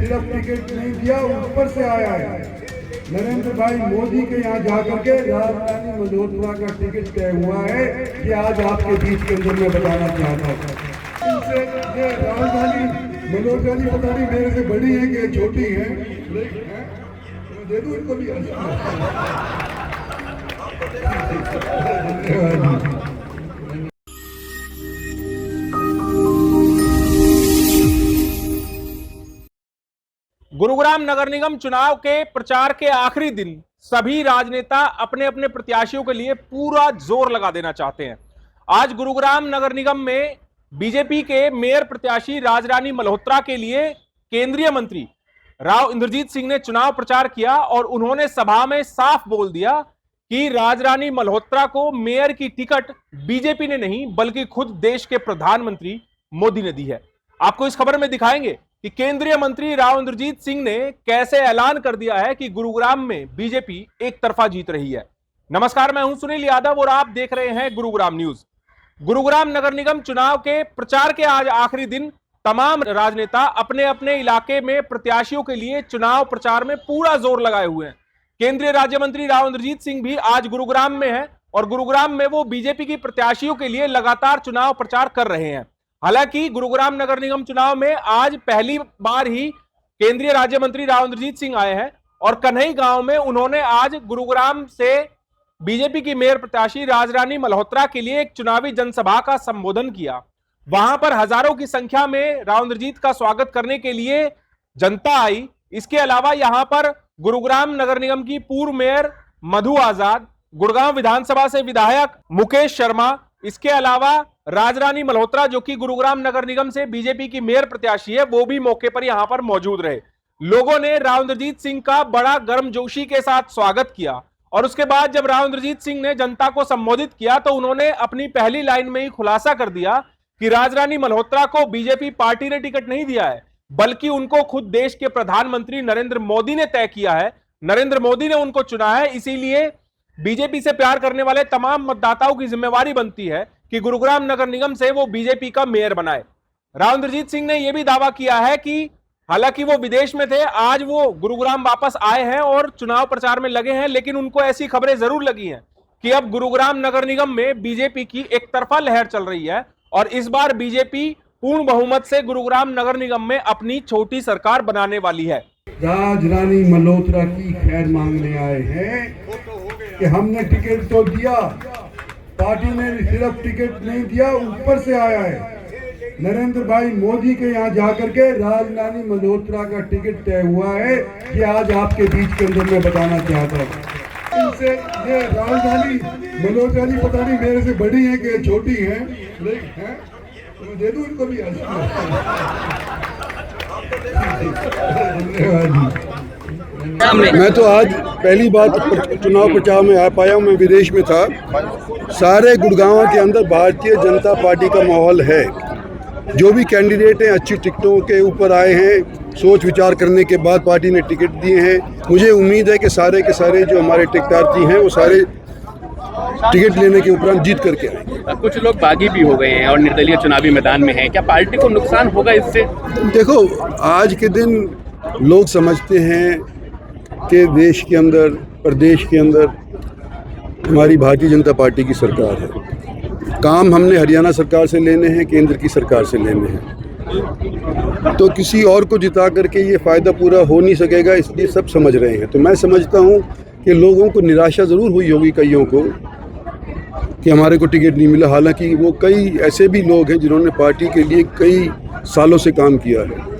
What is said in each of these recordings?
सिर्फ टिकट नहीं दिया, ऊपर से आया है। नरेंद्र भाई मोदी के यहाँ जाकर के राजधानी मल्होत्रा का टिकट तय हुआ है। ये आज आपके बीच के अंदर मैं बताना चाहता हूँ। इनसे ये राजधानी मल्होत्रा जी पता नहीं मेरे से बड़ी है कि छोटी है, मैं दे दूं इनको भी। गुरुग्राम नगर निगम चुनाव के प्रचार के आखिरी दिन सभी राजनेता अपने अपने प्रत्याशियों के लिए पूरा जोर लगा देना चाहते हैं। आज गुरुग्राम नगर निगम में बीजेपी के मेयर प्रत्याशी राजरानी मल्होत्रा के लिए केंद्रीय मंत्री राव इंद्रजीत सिंह ने चुनाव प्रचार किया और उन्होंने सभा में साफ बोल दिया कि राजरानी मल्होत्रा को मेयर की टिकट बीजेपी ने नहीं बल्कि खुद देश के प्रधानमंत्री मोदी ने दी है। आपको इस खबर में दिखाएंगे कि केंद्रीय मंत्री राव इंद्रजीत सिंह ने कैसे ऐलान कर दिया है कि गुरुग्राम में बीजेपी एक तरफा जीत रही है। नमस्कार, मैं हूं सुनील यादव और आप देख रहे हैं गुरुग्राम न्यूज। गुरुग्राम नगर निगम चुनाव के प्रचार के आज आखिरी दिन तमाम राजनेता अपने अपने इलाके में प्रत्याशियों के लिए चुनाव प्रचार में पूरा जोर लगाए हुए हैं। केंद्रीय राज्य मंत्री राव इंद्रजीत सिंह भी आज गुरुग्राम में है और गुरुग्राम में वो बीजेपी की प्रत्याशियों के लिए लगातार चुनाव प्रचार कर रहे हैं। हालांकि गुरुग्राम नगर निगम चुनाव में आज पहली बार ही केंद्रीय राज्य मंत्री राव इंद्रजीत सिंह आए हैं और कन्हई गांव में उन्होंने आज गुरुग्राम से बीजेपी की मेयर प्रत्याशी राजरानी मल्होत्रा के लिए एक चुनावी जनसभा का संबोधन किया। वहां पर हजारों की संख्या में राव इंद्रजीत का स्वागत करने के लिए जनता आई। इसके अलावा यहां पर गुरुग्राम नगर निगम की पूर्व मेयर मधु आजाद, गुड़गांव विधानसभा से विधायक मुकेश शर्मा, इसके अलावा राजरानी मल्होत्रा जो कि गुरुग्राम नगर निगम से बीजेपी की मेयर प्रत्याशी है, वो भी मौके पर यहां पर मौजूद रहे। लोगों ने राव इंद्रजीत सिंह का बड़ा गर्मजोशी के साथ स्वागत किया और उसके बाद जब राव इंद्रजीत सिंह ने जनता को संबोधित किया तो उन्होंने अपनी पहली लाइन में ही खुलासा कर दिया कि राजरानी मल्होत्रा को बीजेपी पार्टी ने टिकट नहीं दिया है बल्कि उनको खुद देश के प्रधानमंत्री नरेंद्र मोदी ने तय किया है। नरेंद्र मोदी ने उनको चुना है, इसीलिए बीजेपी से प्यार करने वाले तमाम मतदाताओं की जिम्मेवारी बनती है कि गुरुग्राम नगर निगम से वो बीजेपी का मेयर बनाए। राव इंद्रजीत सिंह ने यह भी दावा किया है कि हालांकि वो विदेश में थे, आज वो गुरुग्राम वापस आए हैं और चुनाव प्रचार में लगे हैं, लेकिन उनको ऐसी खबरें जरूर लगी हैं कि अब गुरुग्राम नगर निगम में बीजेपी की एक तरफा लहर चल रही है और इस बार बीजेपी पूर्ण बहुमत से गुरुग्राम नगर निगम में अपनी छोटी सरकार बनाने वाली है। राजरानी मल्होत्रा की खैर मांगने आए हैं कि हमने टिकट तो दिया, पार्टी ने सिर्फ टिकट नहीं दिया, ऊपर से आया है। नरेंद्र भाई मोदी के यहाँ जाकर के राजरानी मल्होत्रा का टिकट तय हुआ है। ये आज आपके बीच के अंदर मैं बताना चाहता हूँ। इनसे ये राजधानी मल्होत्रा जी पता नहीं मेरे से बड़ी है कि छोटी है, मैं दे दूं इनको भी। मैं तो आज पहली बार चुनाव प्रचार में आ पाया हूँ। मैं विदेश में था। सारे गुड़गांव के अंदर भारतीय जनता पार्टी का माहौल है। जो भी कैंडिडेट हैं अच्छी टिकटों के ऊपर आए हैं, सोच विचार करने के बाद पार्टी ने टिकट दिए हैं। मुझे उम्मीद है कि सारे के सारे जो हमारे टिकटार्थी हैं वो सारे टिकट लेने के उपरांत जीत करके आएंगे। कुछ लोग बागी भी हो गए हैं और निर्दलीय चुनावी मैदान में हैं, क्या पार्टी को नुकसान होगा इससे? देखो, आज के दिन लोग समझते हैं कि देश के अंदर, प्रदेश के अंदर हमारी भारतीय जनता पार्टी की सरकार है। काम हमने हरियाणा सरकार से लेने हैं, केंद्र की सरकार से लेने हैं, तो किसी और को जिता करके ये फ़ायदा पूरा हो नहीं सकेगा, इसलिए सब समझ रहे हैं। तो मैं समझता हूँ कि लोगों को निराशा ज़रूर हुई होगी कईयों को कि हमारे को टिकट नहीं मिला। हालांकि वो कई ऐसे भी लोग हैं जिन्होंने पार्टी के लिए कई सालों से काम किया है,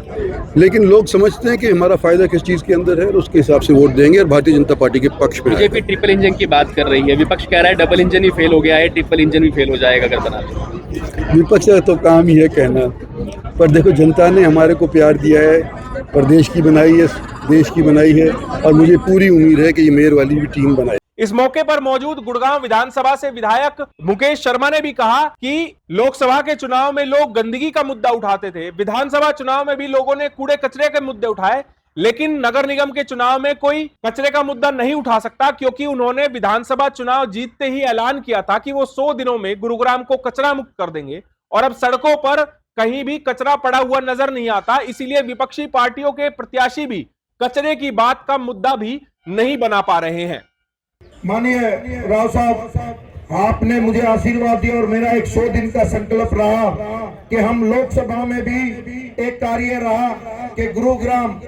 लेकिन लोग समझते हैं कि हमारा फ़ायदा किस चीज़ के अंदर है और उसके हिसाब से वोट देंगे और भारतीय जनता पार्टी के पक्ष में। बीजेपी ट्रिपल इंजन की बात कर रही है, विपक्ष कह रहा है डबल इंजन ही फेल हो गया है, ट्रिपल इंजन भी फेल हो जाएगा अगर बना तो। विपक्ष का तो काम ही है कहना, पर देखो जनता ने हमारे को प्यार दिया है, प्रदेश की बनाई है, देश की बनाई है और मुझे पूरी उम्मीद है कि ये मेयर वाली भी टीम बनाए। इस मौके पर मौजूद गुड़गांव विधानसभा से विधायक मुकेश शर्मा ने भी कहा कि लोकसभा के चुनाव में लोग गंदगी का मुद्दा उठाते थे, विधानसभा चुनाव में भी लोगों ने कूड़े कचरे के मुद्दे उठाए, लेकिन नगर निगम के चुनाव में कोई कचरे का मुद्दा नहीं उठा सकता क्योंकि उन्होंने विधानसभा चुनाव जीतते ही ऐलान किया था कि वो 100 दिनों में गुरुग्राम को कचरा मुक्त कर देंगे और अब सड़कों पर कहीं भी कचरा पड़ा हुआ नजर नहीं आता, इसीलिए विपक्षी पार्टियों के प्रत्याशी भी कचरे की बात का मुद्दा भी नहीं बना पा रहे हैं। माननीय राव साहब, आपने मुझे आशीर्वाद दिया और मेरा 100 दिन का संकल्प रहा कि हम लोकसभा में भी एक कार्य रहा कि गुरुग्राम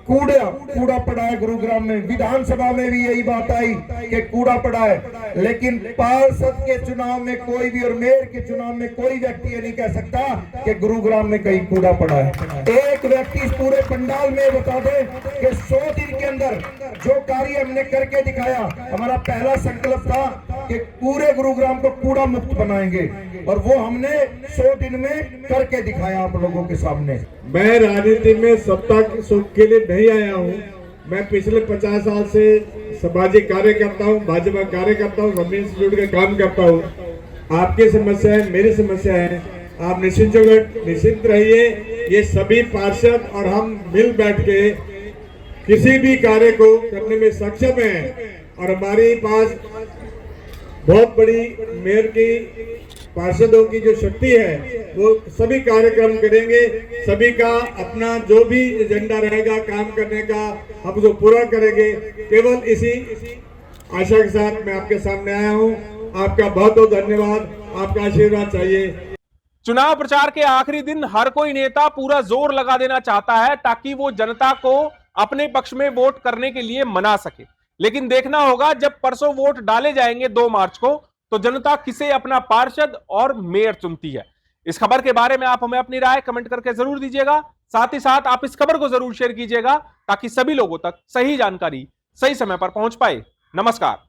कूड़ा पड़ा है। गुरुग्राम में विधानसभा में भी यही बात आई कि कूड़ा पड़ा है, लेकिन पार्षद के चुनाव में कोई भी और मेयर के चुनाव में कोई व्यक्ति ये नहीं कह सकता कि गुरुग्राम में कहीं कूड़ा पड़ा है। एक व्यक्ति इस पूरे पंडाल में बता दे कि 100 दिन के अंदर जो कार्य हमने करके दिखाया, हमारा पहला संकल्प था कि पूरे गुरुग्राम को कूड़ा मुक्त बनाएंगे और वो हमने 100 दिन में करके दिखाया आप लोगों के सामने। मैं राजनीति में सत्ता के सुख के लिए नहीं आया हूँ। मैं पिछले 50 साल से सामाजिक कार्य करता हूँ, भाजपा कार्य करता हूँ, रबी इंस्टीट्यूट का काम करता हूँ। आपकी समस्या है, मेरी समस्या है, आप निश्चिंत रहिए। ये सभी पार्षद और हम मिल बैठ के किसी भी कार्य को करने में सक्षम हैं और हमारे पास बहुत बड़ी मेयर की पार्षदों की जो शक्ति है वो सभी कार्यक्रम करेंगे। सभी का अपना जो भी एजेंडा रहेगा काम करने का हम उसको पूरा करेंगे। केवल इसी आशा के साथ मैं आपके सामने आया हूँ। आपका बहुत बहुत धन्यवाद, आपका आशीर्वाद चाहिए। चुनाव प्रचार के आखिरी दिन हर कोई नेता पूरा जोर लगा देना चाहता है ताकि वो जनता को अपने पक्ष में वोट करने के लिए मना सके, लेकिन देखना होगा जब परसों वोट डाले जाएंगे 2 मार्च को, तो जनता किसे अपना पार्षद और मेयर चुनती है। इस खबर के बारे में आप हमें अपनी राय कमेंट करके जरूर दीजिएगा। साथ ही साथ आप इस खबर को जरूर शेयर कीजिएगा ताकि सभी लोगों तक सही जानकारी सही समय पर पहुंच पाए। नमस्कार।